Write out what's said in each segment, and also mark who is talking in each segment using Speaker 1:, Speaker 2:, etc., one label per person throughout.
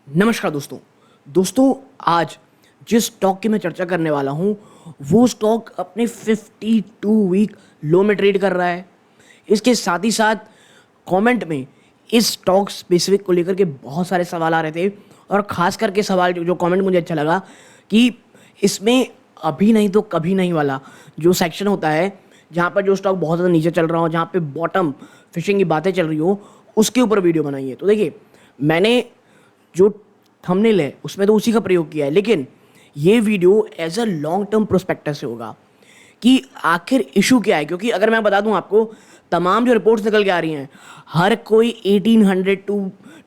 Speaker 1: नमस्कार दोस्तों आज जिस स्टॉक की मैं चर्चा करने वाला हूँ वो स्टॉक अपने 52 वीक लो में ट्रेड कर रहा है। इसके साथ ही साथ कमेंट में इस स्टॉक स्पेसिफिक को लेकर के बहुत सारे सवाल आ रहे थे और ख़ास करके सवाल जो कमेंट मुझे अच्छा लगा कि इसमें अभी नहीं तो कभी नहीं वाला जो सेक्शन होता है जहाँ पर जो स्टॉक बहुत ज़्यादा नीचे चल रहा हो, जहाँ पे बॉटम फिशिंग की बातें चल रही हो, उसके ऊपर वीडियो बनाई है। तो देखिए, मैंने जो थंबनेल है उसमें तो उसी का प्रयोग किया है, लेकिन ये video as a long term prospectus से होगा कि आखिर इशू क्या है। क्योंकि अगर मैं बता दूं आपको, तमाम जो रिपोर्ट्स निकल के आ रही हैं, हर कोई 1800 टू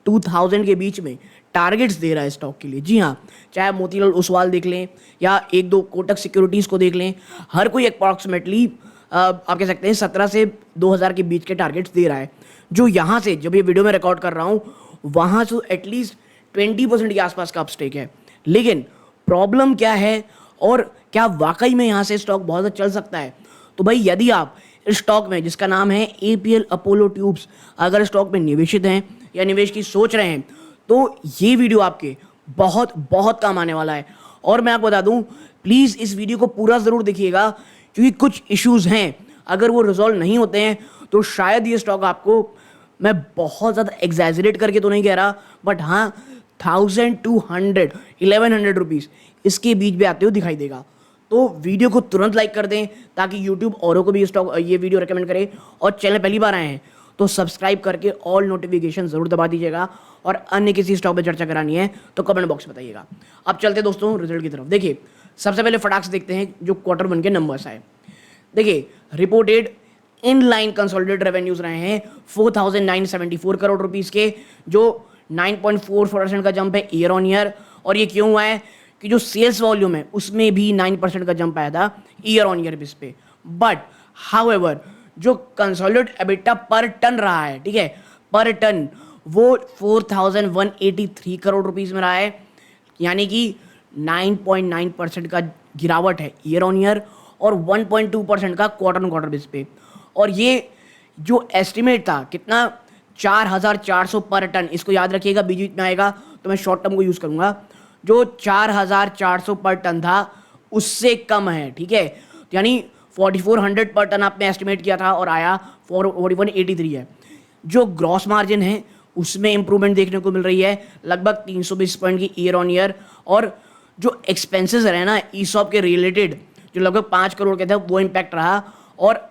Speaker 1: 2000 के बीच में टारगेट्स दे रहा है स्टॉक के लिए। जी हाँ, चाहे मोतीलाल ओसवाल देख लें या एक दो कोटक सिक्योरिटीज़ को देख लें, हर कोई अप्रॉक्सीमेटली आप कह सकते हैं 17 से 2000 के बीच के टारगेट्स दे रहा है। जो यहाँ से जब ये वीडियो में रिकॉर्ड कर रहा हूँ वहाँ से एटलीस्ट 20% के आसपास का अपस्टेक है। लेकिन प्रॉब्लम क्या है और क्या वाकई में यहाँ से स्टॉक बहुत ज़्यादा चल सकता है? तो भाई, यदि आप इस स्टॉक में जिसका नाम है APL अपोलो ट्यूब्स, अगर स्टॉक में निवेशित हैं या निवेश की सोच रहे हैं, तो ये वीडियो आपके बहुत बहुत काम आने वाला है। और मैं आपको बता दूं, प्लीज़ इस वीडियो को पूरा ज़रूर देखिएगा, क्योंकि कुछ इश्यूज़ हैं, अगर वो रिजॉल्व नहीं होते हैं तो शायद ये स्टॉक आपको, मैं बहुत ज़्यादा एग्जैजरेट करके तो नहीं कह रहा, बट हाँ 1200 1100 रुपीज़ इसके बीच में आते हुए दिखाई देगा। तो वीडियो को तुरंत लाइक कर दें ताकि यूट्यूब औरों को भी स्टॉक ये वीडियो रेकमेंड करे। और चैनल पहली बार आए हैं तो सब्सक्राइब करके ऑल नोटिफिकेशन ज़रूर दबा दीजिएगा। और अन्य किसी स्टॉक पर चर्चा करानी है तो कमेंट बॉक्स में बताइएगा। अब चलते दोस्तों रिजल्ट की तरफ। देखिए, सबसे पहले फटाक से देखते हैं जो Q1 के नंबर्स आए। देखिए, reported in line consolidated revenues रहे हैं 4974 करोड़ रुपीस के, जो 9.44% का जंप है ईयर ऑन ईयर। और ये क्यों हुआ है कि जो सेल्स वॉल्यूम है उसमें भी 9% का जंप आया था ईयर ऑन ईयर बेस पे। बट हाउएवर जो कंसोलिडेटेड एबिटा पर टन रहा है, ठीक है, पर टन वो 4183 करोड़ रुपीस में रहा है, यानी कि 9.9% का गिरावट है ईयर ऑन ईयर और 1.2% का क्वार्टर ऑन क्वार्टर बेस पे। और ये जो एस्टिमेट था कितना, 4400 पर टन, इसको याद रखिएगा, बीच बीच में आएगा तो मैं शॉर्ट टर्म को यूज़ करूंगा। जो 4400 पर टन था उससे कम है, ठीक है, तो यानी 4400 पर टन आपने एस्टिमेट किया था और आया 4183 है। जो ग्रॉस मार्जिन है उसमें इंप्रूवमेंट देखने को मिल रही है, लगभग 320 पॉइंट की ईयर ऑन ईयर। और जो एक्सपेंसेस रहे ना ईसॉप के रिलेटेड, जो लगभग 5 करोड़ के थे, वो इम्पैक्ट रहा। और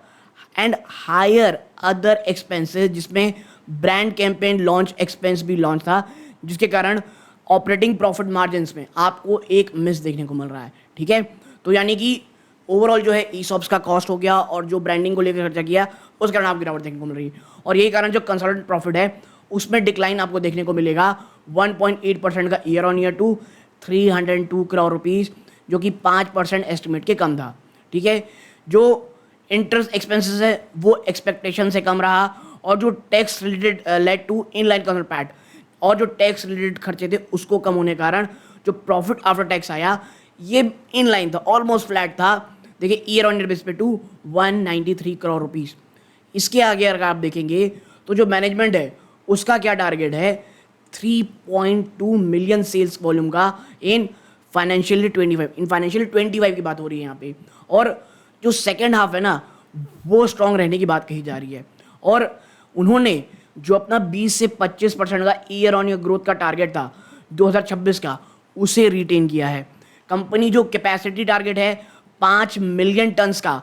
Speaker 1: एंड हायर अदर एक्सपेंसेस, जिसमें ब्रांड कैंपेन लॉन्च एक्सपेंस भी लॉन्च था, जिसके कारण ऑपरेटिंग प्रॉफिट मार्जिन्स में आपको एक मिस देखने को मिल रहा है, ठीक है। तो यानी कि ओवरऑल जो है ईसॉप्स का कॉस्ट हो गया और जो ब्रांडिंग को लेकर खर्चा किया उस कारण आपको गिरावट देखने को मिल रही है। और यही कारण जो कंसोलिडेटेड प्रॉफिट है उसमें डिक्लाइन आपको देखने को मिलेगा 1.8% का year on year to 302 crore rupees, जो कि 5% एस्टिमेट के कम था, ठीक है। जो इंटरेस्ट एक्सपेंसेस है वो एक्सपेक्टेशन से कम रहा। और जो tax related led to in line consolidated PAT, और जो टैक्स रिलेटेड खर्चे थे उसको कम होने के कारण जो प्रॉफिट आफ्टर टैक्स आया ये इन लाइन था, ऑलमोस्ट फ्लैट था, देखिए ईयर ऑन ईयर बेस पे, टू 193 करोड़ रुपीज़। इसके आगे अगर आप देखेंगे तो जो मैनेजमेंट है उसका क्या टारगेट है, 3.2 मिलियन सेल्स वॉल्यूम का इन फाइनेंशियल 25, इन फाइनेंशियल 25 की बात हो रही है यहाँ पे। और जो सेकेंड हाफ है ना वो स्ट्रांग रहने की बात कही जा रही है। और उन्होंने जो अपना 20 से 25% का ईयर ऑन ईयर ग्रोथ का टारगेट था 2026 का, उसे रिटेन किया है। कंपनी जो कैपेसिटी टारगेट है 5 मिलियन टन्स का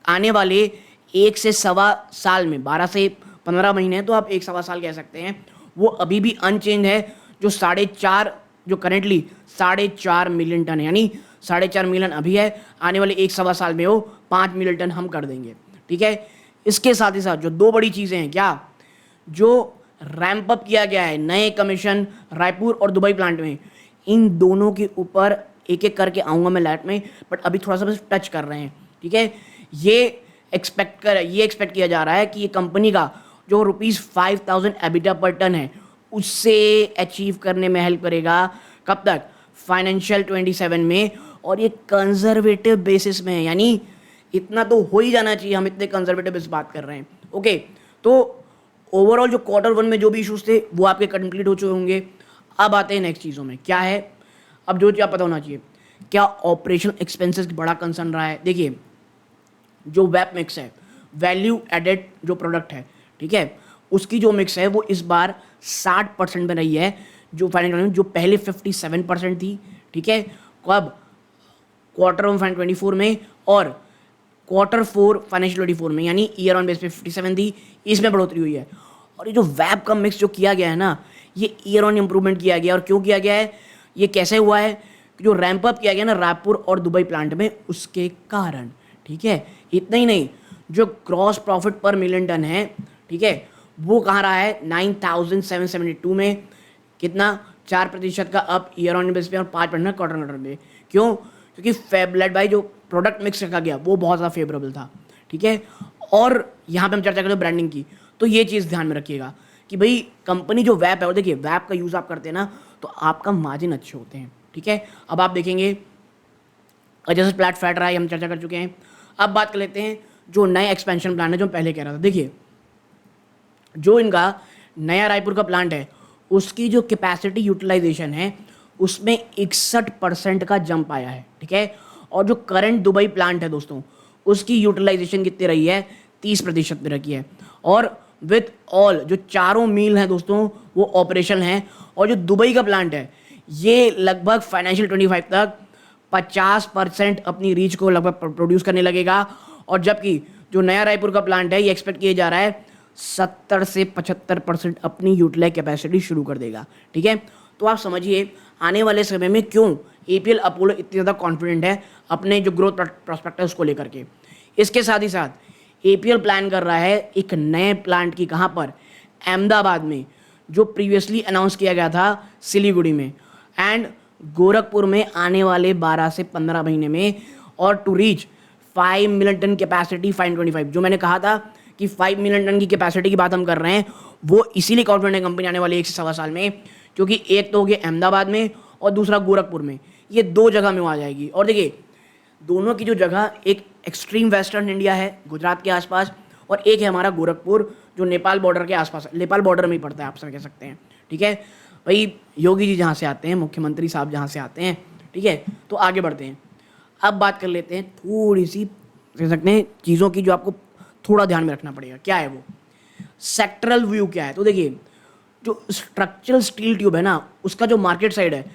Speaker 1: आने वाले 1 से सवा साल में, 12 से 15 महीने तो आप 1 सवा साल कह सकते हैं, वो अभी भी अनचेंज है। जो 4.5, जो करेंटली 4.5 मिलियन टन है, यानी 4.5 मिलियन अभी है, आने वाले 1 सवा साल में वो 5 मिलियन टन हम कर देंगे, ठीक है। इसके साथ ही साथ जो दो बड़ी चीज़ें हैं, क्या, जो रैंप अप किया गया है नए कमीशन रायपुर और दुबई प्लांट में, इन दोनों के ऊपर एक एक करके आऊँगा मैं लाइट में, बट अभी थोड़ा सा बस टच कर रहे हैं, ठीक है। ये एक्सपेक्ट किया जा रहा है कि ये कंपनी का जो ₹5000 एबिटा पर टन है उससे अचीव करने में हेल्प करेगा। कब तक, फाइनेंशियल 27 में। और ये कंजर्वेटिव बेसिस में है, यानी इतना तो हो ही जाना चाहिए, हम इतने कंजर्वेटिव बेसिस बात कर रहे हैं, ओके। तो ओवरऑल जो Q1 में जो भी इश्यूज थे वो आपके कंप्लीट हो चुके होंगे। अब आते हैं नेक्स्ट चीज़ों में, क्या है अब जो चीज़ आप पता होना चाहिए, क्या ऑपरेशनल एक्सपेंसेस बड़ा कंसर्न रहा है। देखिए जो वेब मिक्स है, वैल्यू एडेड जो प्रोडक्ट है, ठीक है, उसकी जो मिक्स है वो इस बार 60% में रही है, जो फाइनेंशियल जो पहले 57% थी, ठीक है, कब क्वार्टर 1 24 में और क्वार्टर 4 फाइनेंशियल 24 में, यानी ईयर ऑन बेस पे 57 थी, इसमें बढ़ोतरी हुई है। और ये जो वेब का मिक्स जो किया गया है ना, ये ईयर ऑन इम्प्रूवमेंट किया गया। और क्यों किया गया है, ये कैसे हुआ है, कि जो रैंप अप किया गया ना रायपुर और दुबई प्लांट में, उसके कारण, ठीक है। इतना ही नहीं, जो ग्रॉस प्रॉफिट पर मिलियन टन है, ठीक है, वो कहाँ रहा है 9772 में, कितना 4% का अप ईयर ऑन बेस पे और 5% क्वार्टर पे। क्यों, क्योंकि फेबलेट बाई जो प्रोडक्ट मिक्स रखा गया वो बहुत ज़्यादा फेवरेबल था, ठीक है। और यहाँ पे हम चर्चा करें ब्रांडिंग की, तो ये चीज़ ध्यान में रखिएगा कि भाई कंपनी जो वैप है, और देखिए वैप का यूज़ आप करते हैं ना तो आपका मार्जिन अच्छे होते हैं, ठीक है। अब आप देखेंगे जैसे फ्लैट फैट रहा है, हम चर्चा कर चुके हैं। अब बात कर लेते हैं जो नए एक्सपेंशन प्लान है, जो पहले कह रहा था। देखिए जो इनका नया रायपुर का प्लांट है, उसकी जो कैपेसिटी यूटिलाइजेशन है उसमें 61% का जंप आया है, ठीक है। और जो करंट दुबई प्लांट है दोस्तों, उसकी यूटिलाइजेशन कितनी रही है, 30% में रखी है। और विथ ऑल जो चारों मील हैं दोस्तों वो ऑपरेशन है। और जो दुबई का प्लांट है ये लगभग फाइनेंशियल 25 तक 50% अपनी रीच को लगभग प्रोड्यूस करने लगेगा। और जबकि जो नया रायपुर का प्लांट है ये एक्सपेक्ट किया जा रहा है 70 से 75% अपनी यूटिलाइज कैपेसिटी शुरू कर देगा, ठीक है। तो आप समझिए आने वाले समय में क्यों एपीएल अपोलो इतनी ज़्यादा कॉन्फिडेंट है अपने जो ग्रोथ प्रोस्पेक्टस को लेकर के। इसके साथ ही साथ एपीएल प्लान कर रहा है एक नए प्लांट की, कहाँ पर, अहमदाबाद में, जो प्रीवियसली अनाउंस किया गया था सिलीगुड़ी में, एंड गोरखपुर में आने वाले 12 से 15 महीने में। और to reach 5 million tonne capacity 525, जो मैंने कहा था कि 5 मिलियन टन की कैपेसिटी की बात हम कर रहे हैं, वो इसीलिए कॉन्फिडेंट है कंपनी आने वाले 1 से सवा साल में, क्योंकि एक तो हो गया अहमदाबाद में और दूसरा गोरखपुर में, ये 2 जगह में वो आ जाएगी। और देखिए दोनों की जो जगह, एक एक्सट्रीम वेस्टर्न इंडिया है गुजरात के आसपास, और एक है हमारा गोरखपुर जो नेपाल बॉर्डर के आसपास, नेपाल बॉर्डर में ही पड़ता है आप सब कह सकते हैं, ठीक है। भाई योगी जी जहाँ से आते हैं, मुख्यमंत्री साहब जहाँ से आते हैं, ठीक है। तो आगे बढ़ते हैं, अब बात कर लेते हैं थोड़ी सी कह सकते हैं चीज़ों की जो आपको थोड़ा ध्यान में रखना पड़ेगा। क्या है वो, सेक्टरल व्यू क्या है। तो देखिए जो स्ट्रक्चरल स्टील ट्यूब है ना, उसका जो मार्केट साइड है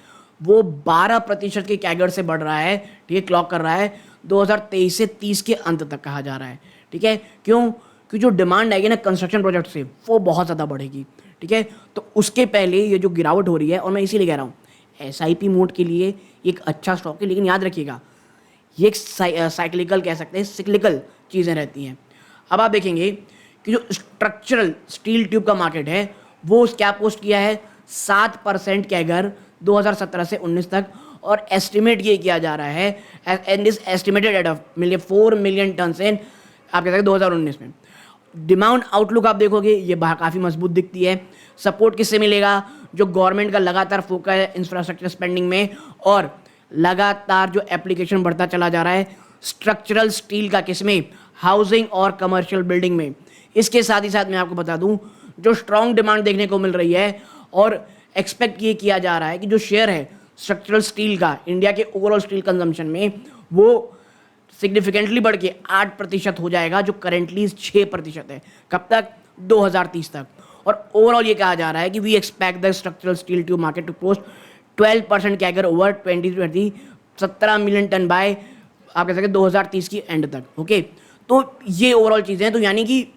Speaker 1: वो 12% के कैगर से बढ़ रहा है, ठीक है, क्लॉक कर रहा है 2023 से 30 के अंत तक कहा जा रहा है, ठीक है। क्यों, क्योंकि जो डिमांड आएगी ना कंस्ट्रक्शन प्रोजेक्ट से वो बहुत ज़्यादा बढ़ेगी, ठीक है। तो उसके पहले ये जो गिरावट हो रही है, और मैं इसीलिए कह रहा हूँ एसआईपी मोड के लिए एक अच्छा स्टॉक है, लेकिन याद रखिएगा ये एक साइक्लिकल कह सकते हैं, सिक्लिकल चीज़ें रहती हैं। अब आप देखेंगे कि जो स्ट्रक्चरल स्टील ट्यूब का मार्केट है वो क्या पोस्ट किया है 7% कैगर 2017 से 19 तक, और एस्टिमेट ये किया जा रहा है and is estimated at 4 million tonne in आप कह सकते हैं 2019 में। डिमांड आउटलुक आप देखोगे ये काफ़ी मजबूत दिखती है। सपोर्ट किससे मिलेगा, जो गवर्नमेंट का लगातार फोकस है इंफ्रास्ट्रक्चर स्पेंडिंग में, और लगातार जो एप्लीकेशन बढ़ता चला जा रहा है स्ट्रक्चरल स्टील का, किसमें, हाउसिंग और कमर्शियल बिल्डिंग में। इसके साथ ही साथ मैं आपको बता दूं जो स्ट्रॉन्ग डिमांड देखने को मिल रही है, और एक्सपेक्ट ये किया जा रहा है कि जो शेयर है स्ट्रक्चरल स्टील का इंडिया के ओवरऑल स्टील कंजम्पशन में वो सिग्निफिकेंटली बढ़ के 8% हो जाएगा, जो करेंटली 6% है। कब तक, 2030 तक। और ओवरऑल ये कहा जा रहा है कि we expect the structural steel tube market to post 12% CAGR over 2020, 17 million tonne by आप कह सकते हैं 2030 की एंड तक, ओके। तो ये ओवरऑल चीज़ें हैं। तो यानी कि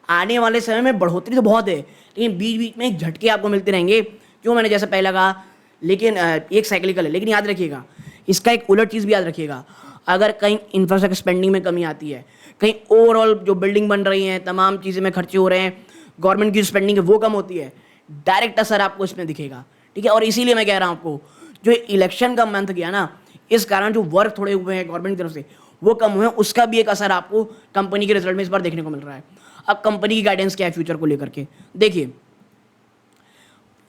Speaker 1: आने वाले समय में बढ़ोतरी तो बहुत है, लेकिन बीच बीच में झटके आपको मिलते रहेंगे। क्यों, मैंने जैसे पहले कहा, लेकिन एक साइक्लिकल है। लेकिन याद रखिएगा इसका एक उलट चीज़ भी याद रखिएगा, अगर कहीं इंफ्रास्ट्रक्चर स्पेंडिंग में कमी आती है, कहीं ओवरऑल जो बिल्डिंग बन रही हैं, तमाम चीज़ें में खर्चे हो रहे हैं, गवर्नमेंट की स्पेंडिंग है वो कम होती है, डायरेक्ट असर आपको इसमें दिखेगा, ठीक है। और इसीलिए मैं कह रहा हूँ आपको, जो इलेक्शन का मंथ गया ना, इस कारण जो वर्क थोड़े हुए हैं गवर्नमेंट की तरफ से वो कम हुए हैं, उसका भी एक असर आपको कंपनी के रिजल्ट में इस बार देखने को मिल रहा है। अब कंपनी की गाइडेंस क्या है फ्यूचर को लेकर के, देखिए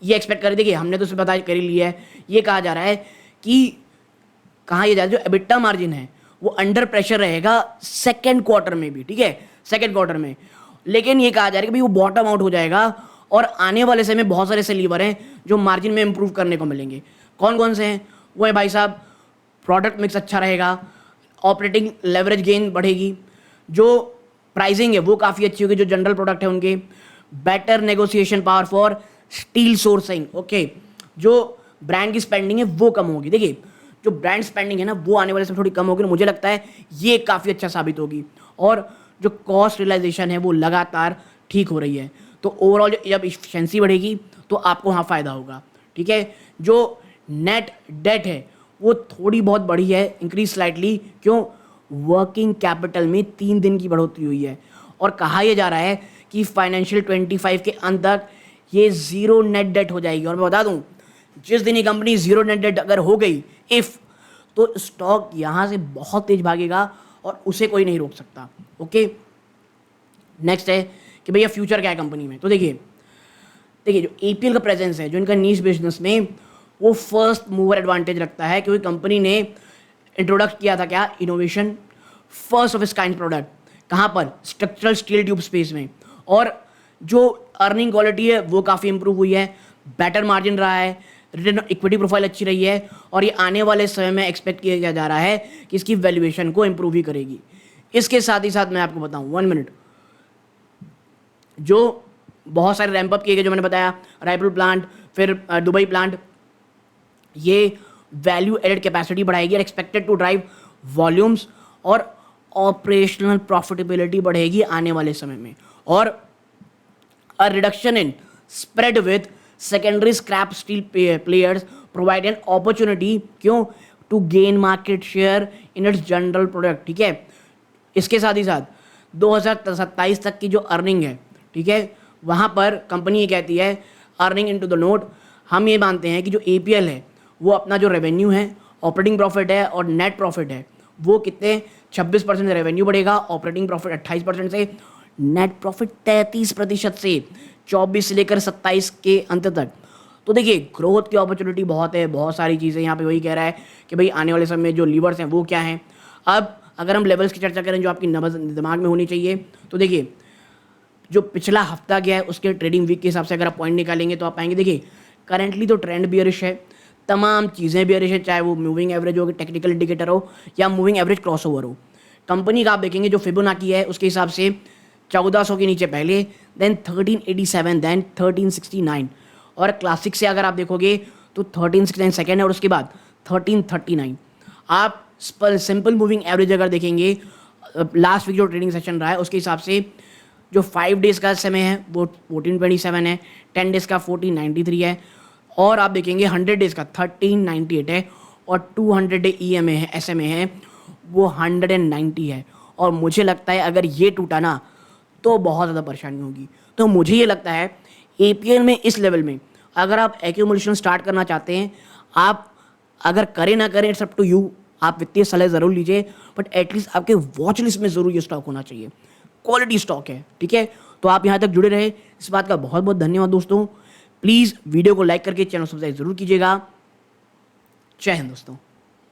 Speaker 1: ये एक्सपेक्ट करें, देखिए हमने तो सिर्फ बता कर ही लिया है, ये कहा जा रहा है कि कहाँ ये जा रहा है, जो एबिटा मार्जिन है वो अंडर प्रेशर रहेगा सेकेंड क्वार्टर में भी, ठीक है, सेकेंड क्वार्टर में। लेकिन ये कहा जा रहा है कि भाई वो बॉटम आउट हो जाएगा और आने वाले समय में बहुत सारे ऐसे लीवर हैं जो मार्जिन में इंप्रूव करने को मिलेंगे। कौन कौन से हैं? वो है भाई साहब, प्रोडक्ट मिक्स अच्छा रहेगा, ऑपरेटिंग लेवरेज गेन बढ़ेगी, जो प्राइसिंग है वो काफ़ी अच्छी होगी, जो जनरल प्रोडक्ट है उनके, better negotiation power for steel sourcing, okay, जो ब्रांड की स्पेंडिंग है वो कम होगी। देखिए जो ब्रांड स्पेंडिंग है ना वो आने वाले समय थोड़ी कम होगी, तो मुझे लगता है ये काफ़ी अच्छा साबित होगी। और जो कॉस्ट रियलाइजेशन है वो लगातार ठीक हो रही है, तो ओवरऑल जब इफिशिएंसी बढ़ेगी तो आपको वहाँ फ़ायदा होगा। ठीक है, जो नेट डेट है वो थोड़ी बहुत बढ़ी है, इंक्रीज स्लाइटली, क्यों? वर्किंग कैपिटल में 3 दिन की बढ़ोतरी हुई है, और कहा यह जा रहा है कि फाइनेंशियल 25 के अंत तक ये ज़ीरो नेट डेट हो जाएगी। और मैं बता दूं, जिस दिन ये कंपनी ज़ीरो नेट डेट अगर हो गई इफ़, तो स्टॉक यहाँ से बहुत तेज भागेगा और उसे कोई नहीं रोक सकता। ओके, नेक्स्ट है कि भैया फ्यूचर क्या है कंपनी में। तो देखिए जो एपीएल का प्रेजेंस है, जो इनका नीश बिजनेस में, वो फर्स्ट मूवर एडवांटेज रखता है, क्योंकि कंपनी ने इंट्रोडक्ट किया था क्या? इनोवेशन, फर्स्ट ऑफ इस काइंड प्रोडक्ट। कहाँ पर? स्ट्रक्चरल स्टील ट्यूब स्पेस में। और जो अर्निंग क्वालिटी है वो काफ़ी इंप्रूव हुई है, बेटर मार्जिन रहा है, रिटर्न इक्विटी प्रोफाइल अच्छी रही है, और ये आने वाले समय में एक्सपेक्ट किया जा रहा है कि इसकी वैल्यूएशन को इंप्रूव ही करेगी। इसके साथ ही साथ मैं आपको बताऊं, 1 मिनट, जो बहुत सारे रैंप अप किए गए, जो मैंने बताया, रायपुर प्लांट, फिर दुबई प्लांट, ये वैल्यू एडेड कैपेसिटी बढ़ाएगी और एक्सपेक्टेड टू ड्राइव वॉल्यूम्स और ऑपरेशनल प्रॉफिटेबिलिटी बढ़ेगी आने वाले समय में। और a reduction in spread with secondary scrap steel players provide an opportunity, क्यों? To gain market share in its general product. ठीक है, इसके साथ ही साथ 2027 तक की जो अर्निंग है, ठीक है, वहाँ पर कंपनी ये कहती है, अर्निंग इनटू द नोट, हम ये मानते हैं कि जो एपीएल है वो अपना जो रेवेन्यू है, ऑपरेटिंग प्रॉफिट है और नेट प्रॉफिट है, वो कितने 26% से रेवेन्यू बढ़ेगा, ऑपरेटिंग प्रॉफिट 28% से, नेट प्रॉफिट 33% से 24 से लेकर 27 के अंत तक। तो देखिए ग्रोथ की अपॉर्चुनिटी बहुत है, बहुत सारी चीज़ें यहाँ पे वही कह रहा है कि भाई आने वाले समय में जो लीवर्स हैं वो क्या हैं। अब अगर हम लेवल्स की चर्चा करें जो आपकी दिमाग में होनी चाहिए, तो देखिए जो पिछला हफ्ता गया है उसके ट्रेडिंग वीक के हिसाब से अगर आप पॉइंट निकालेंगे तो आप पाएंगे, देखिए करंटली तो ट्रेंड बियरिश है, तमाम चीज़ें बियरिश है, चाहे वो मूविंग एवरेज हो, टेक्निकल इंडिकेटर हो या मूविंग एवरेज क्रॉसओवर हो। कंपनी का आप देखेंगे जो फिबोनाची है उसके हिसाब से 1400 के नीचे पहले, देन 1387, देन 1369, और क्लासिक से अगर आप देखोगे तो 1369 सेकेंड है और उसके बाद 1339। आप सिंपल मूविंग एवरेज अगर देखेंगे लास्ट वीक जो ट्रेडिंग सेशन रहा है उसके हिसाब से जो 5 डेज का समय है वो 1427 है, 10 डेज का 1493 है, और आप देखेंगे 100 डेज का 1398 है, और 200 डे EMA है, SMA है, वो 190 है। और मुझे लगता है अगर ये टूटा ना तो बहुत ज़्यादा परेशानी होगी। तो मुझे ये लगता है APL में इस लेवल में अगर आप एक्यूमुलेशन स्टार्ट करना चाहते हैं, आप अगर करें ना करें इट्स अप टू यू, आप वित्तीय सलाह ज़रूर लीजिए, बट एटलीस्ट आपके वॉच लिस्ट में ज़रूर ये स्टॉक होना चाहिए, क्वालिटी स्टॉक है। ठीक है, तो आप यहाँ तक जुड़े रहे, इस बात का बहुत बहुत धन्यवाद दोस्तों। प्लीज़ वीडियो को लाइक करके चैनल सब्सक्राइब जरूर कीजिएगा। जय हिंद दोस्तों।